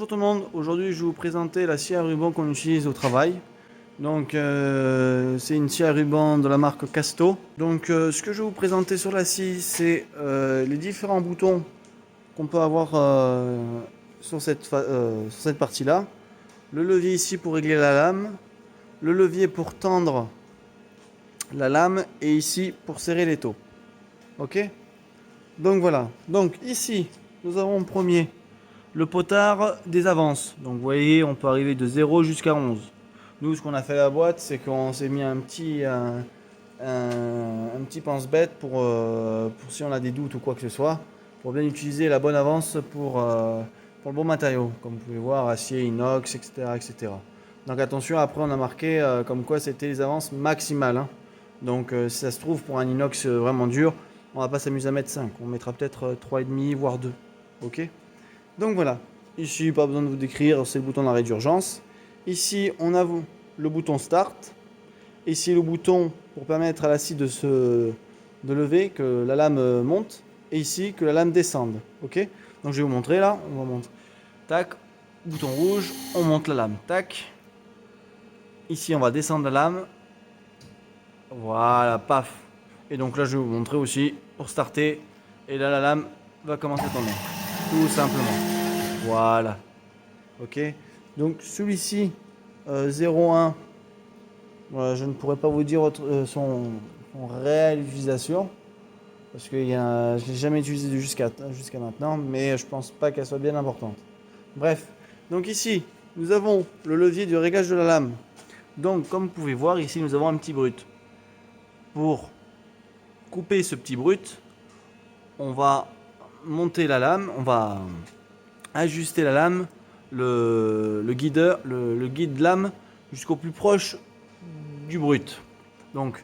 tout le monde, aujourd'hui je vais vous présenter la scie à ruban qu'on utilise au travail. Donc c'est une scie à ruban de la marque Casto. Donc ce que je vais vous présenter sur la scie, c'est les différents boutons qu'on peut avoir sur cette partie-là. Le levier ici pour régler la lame, le levier pour tendre la lame et ici pour serrer l'étau. Ok? Donc voilà. Donc ici, nous avons en premier le potard des avances. Donc vous voyez, on peut arriver de 0 jusqu'à 11. Nous, ce qu'on a fait à la boîte, c'est qu'on s'est mis un petit pense-bête pour si on a des doutes ou quoi que ce soit, pour bien utiliser la bonne avance pour le bon matériau. Comme vous pouvez voir, acier, inox, etc. etc. Donc attention, après on a marqué comme quoi c'était les avances maximales. Hein. Donc si ça se trouve, pour un inox vraiment dur, on va pas s'amuser à mettre 5. On mettra peut-être 3,5 voire 2. Ok? Donc voilà, ici pas besoin de vous décrire, c'est le bouton d'arrêt d'urgence. Ici on a le bouton start. Ici le bouton pour permettre à la scie de lever, que la lame monte. Et ici que la lame descende. Ok? Donc je vais vous montrer là, on va montrer. Tac, bouton rouge, on monte la lame. Tac. Ici on va descendre la lame. Voilà, paf. Et donc là je vais vous montrer aussi pour starter. Et là la lame va commencer à tourner. Tout simplement. Voilà. Ok. Donc celui-ci, 01, voilà, je ne pourrais pas vous dire son réelle utilisation. Parce que je ne l'ai jamais utilisé jusqu'à maintenant. Mais je pense pas qu'elle soit bien importante. Bref. Donc ici, nous avons le levier du réglage de la lame. Donc comme vous pouvez voir, ici nous avons un petit brut. Pour couper ce petit brut, on va monter la lame, on va ajuster la lame, le guide lame jusqu'au plus proche du brut. Donc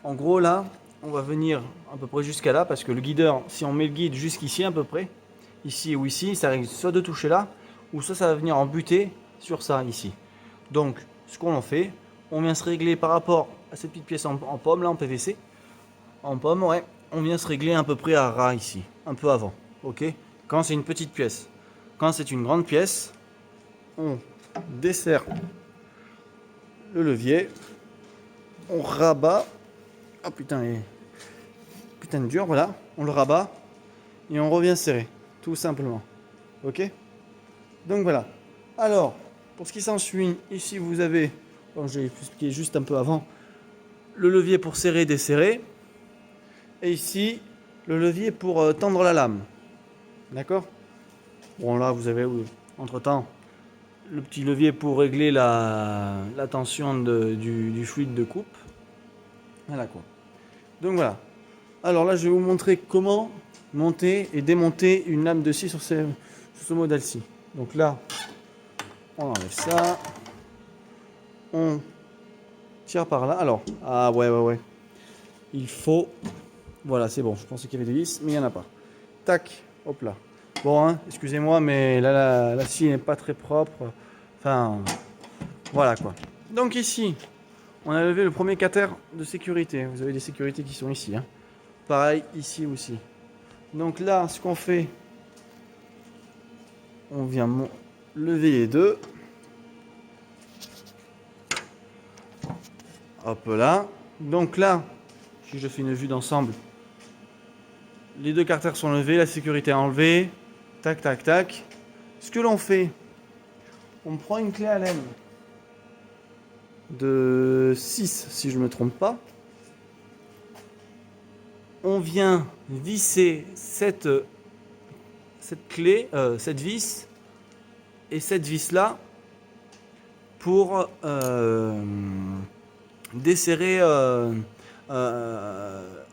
en gros là, on va venir à peu près jusqu'à là, parce que le guideur, si on met le guide jusqu'ici à peu près, ici ou ici, ça risque soit de toucher là, ou soit ça va venir en buter sur ça ici. Donc ce qu'on en fait, on vient se régler par rapport à cette petite pièce en pomme là, en PVC, en pomme, ouais, on vient se régler à peu près à ras ici, un peu avant, ok? Quand c'est une petite pièce. Quand c'est une grande pièce, on desserre le levier, on rabat, oh putain, putain de dur, voilà, on le rabat et on revient serrer, tout simplement, ok? Donc voilà. Alors, pour ce qui s'ensuit, ici vous avez, comme je l'ai expliqué juste un peu avant, le levier pour serrer, desserrer, et ici le levier pour tendre la lame, d'accord? Bon là vous avez entre temps le petit levier pour régler la tension du fluide de coupe. Voilà quoi. Donc voilà. Alors là je vais vous montrer comment monter et démonter une lame de scie sur ce modèle-ci. Donc là on enlève ça. On tire par là. Alors, ah ouais. Il faut... Voilà, c'est bon. Je pensais qu'il y avait des vis, mais il n'y en a pas. Tac, hop là. Bon, hein, excusez-moi, mais là, la scie n'est pas très propre. Enfin, voilà quoi. Donc ici, on a levé le premier cutter de sécurité. Vous avez des sécurités qui sont ici. Hein. Pareil, ici aussi. Donc là, ce qu'on fait, on vient lever les deux. Hop là. Donc là, si je fais une vue d'ensemble, les deux carters sont levés, la sécurité est enlevée. Tac, tac, tac. Ce que l'on fait, on prend une clé Allen de 6, si je ne me trompe pas. On vient visser cette clé, cette vis, et cette vis-là pour desserrer,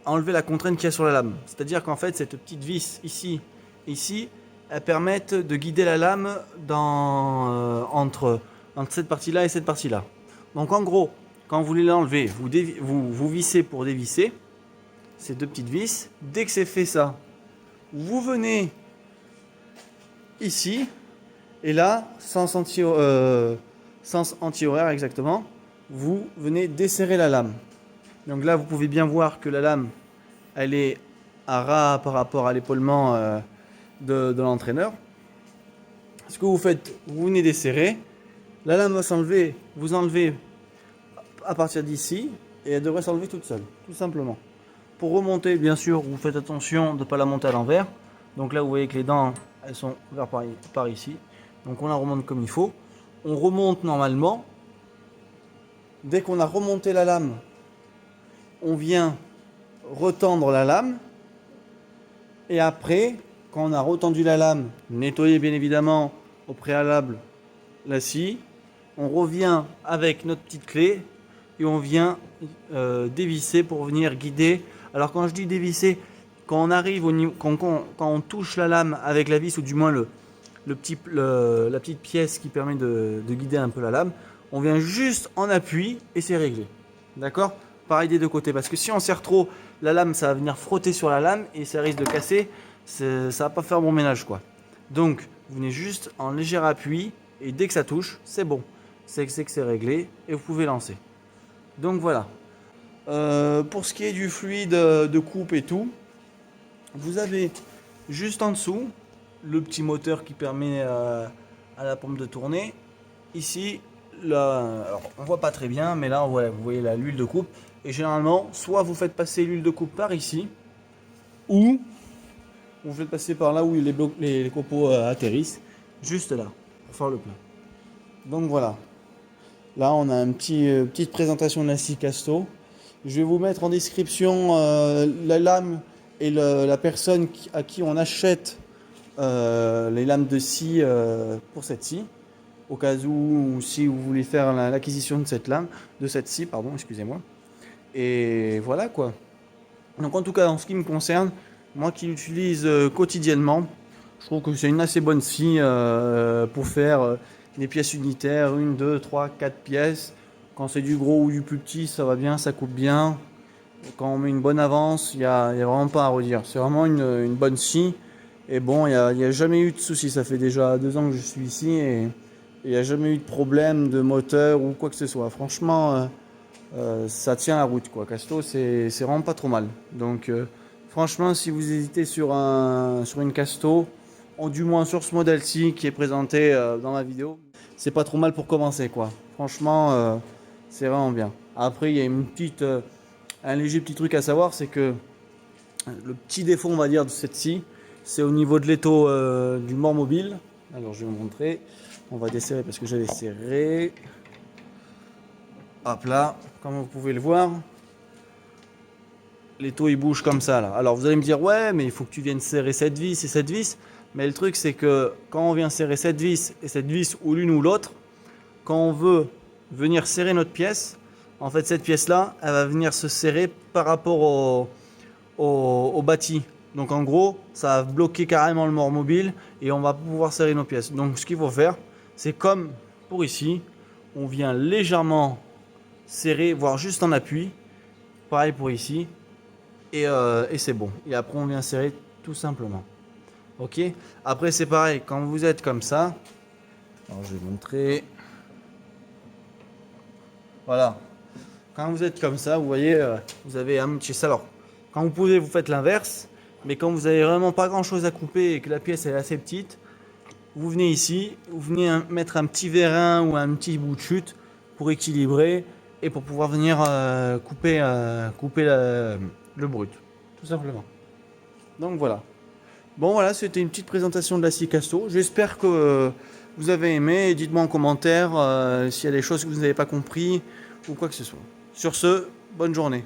enlever la contrainte qu'il y a sur la lame. C'est-à-dire qu'en fait, cette petite vis ici, elles permettent de guider la lame entre cette partie-là et cette partie-là. Donc en gros, quand vous voulez l'enlever, vous vissez pour dévisser ces deux petites vis. Dès que c'est fait ça, vous venez ici, et là, sens anti-horaire exactement, vous venez desserrer la lame. Donc là, vous pouvez bien voir que la lame, elle est à ras par rapport à l'épaulement de l'entraîneur. ce que vous faites, vous venez desserrer. La lame va s'enlever, vous enlevez à partir d'ici et elle devrait s'enlever toute seule, tout simplement. Pour remonter, bien sûr, vous faites attention de ne pas la monter à l'envers. Donc là, vous voyez que les dents, elles sont vers par ici. Donc on la remonte comme il faut. On remonte normalement. Dès qu'on a remonté la lame, on vient retendre la lame. Et après, quand on a retendu la lame, nettoyer bien évidemment au préalable la scie. On revient avec notre petite clé et on vient dévisser pour venir guider. Alors quand je dis dévisser, quand on arrive au niveau, quand on touche la lame avec la vis, ou du moins la petite pièce qui permet de guider un peu la lame, on vient juste en appui et c'est réglé. D'accord? Pareil des deux côtés, parce que si on serre trop, la lame ça va venir frotter sur la lame et ça risque de casser, ça va pas faire bon ménage quoi. Donc vous venez juste en léger appui et dès que ça touche, c'est bon. C'est que c'est réglé et vous pouvez lancer. Donc voilà. Pour ce qui est du fluide de coupe et tout, vous avez juste en dessous le petit moteur qui permet à la pompe de tourner. Ici, là, alors on voit pas très bien, mais là ouais, vous voyez l'huile de coupe. Et généralement, soit vous faites passer l'huile de coupe par ici, ou vous faites passer par là où les copeaux atterrissent, juste là, pour faire le plein. Donc voilà. Là, on a une petite présentation de la scie Casto. Je vais vous mettre en description la lame et la personne à qui on achète les lames de scie pour cette scie. Au cas où, si vous voulez faire l'acquisition de cette scie, pardon, excusez-moi. Et voilà quoi. Donc en tout cas, en ce qui me concerne, moi qui l'utilise quotidiennement, je trouve que c'est une assez bonne scie pour faire des pièces unitaires, 1, 2, 3, 4 pièces. Quand c'est du gros ou du plus petit, ça va bien, ça coupe bien. Quand on met une bonne avance, il n'y a vraiment pas à redire. C'est vraiment une bonne scie. Et bon, il n'y a jamais eu de soucis. Ça fait déjà 2 ans que je suis ici et il n'y a jamais eu de problème de moteur ou quoi que ce soit. Franchement, ça tient la route quoi. Casto, c'est vraiment pas trop mal. Donc franchement, si vous hésitez sur une Casto, ou du moins sur ce modèle-ci qui est présenté dans la vidéo, c'est pas trop mal pour commencer quoi. Franchement, c'est vraiment bien. Après, il y a un léger petit truc à savoir, c'est que le petit défaut, on va dire, de cette scie, c'est au niveau de l'étau du mort mobile. Alors, je vais vous montrer. On va desserrer parce que j'avais serré. Hop là, comme vous pouvez le voir, l'étau il bouge comme ça là. Alors vous allez me dire ouais, mais il faut que tu viennes serrer cette vis et cette vis. Mais le truc c'est que quand on vient serrer cette vis et cette vis ou l'une ou l'autre, quand on veut venir serrer notre pièce, en fait cette pièce là, elle va venir se serrer par rapport au bâti. Donc en gros, ça va bloquer carrément le mort mobile et on va pouvoir serrer nos pièces. Donc ce qu'il faut faire, c'est comme pour ici, on vient légèrement serrer, voire juste en appui. Pareil pour ici. Et c'est bon. Et après on vient serrer tout simplement. Ok. Après c'est pareil, quand vous êtes comme ça. Alors je vais montrer. Voilà. Quand vous êtes comme ça, vous voyez, vous avez un petit ça. Alors, quand vous pouvez, vous faites l'inverse. Mais quand vous avez vraiment pas grand chose à couper et que la pièce est assez petite, vous venez ici, vous venez mettre un petit vérin ou un petit bout de chute pour équilibrer et pour pouvoir venir couper le brut, tout simplement. Donc voilà. Bon voilà, c'était une petite présentation de la scie Casto. J'espère que vous avez aimé. Dites-moi en commentaire s'il y a des choses que vous n'avez pas compris ou quoi que ce soit. Sur ce, bonne journée.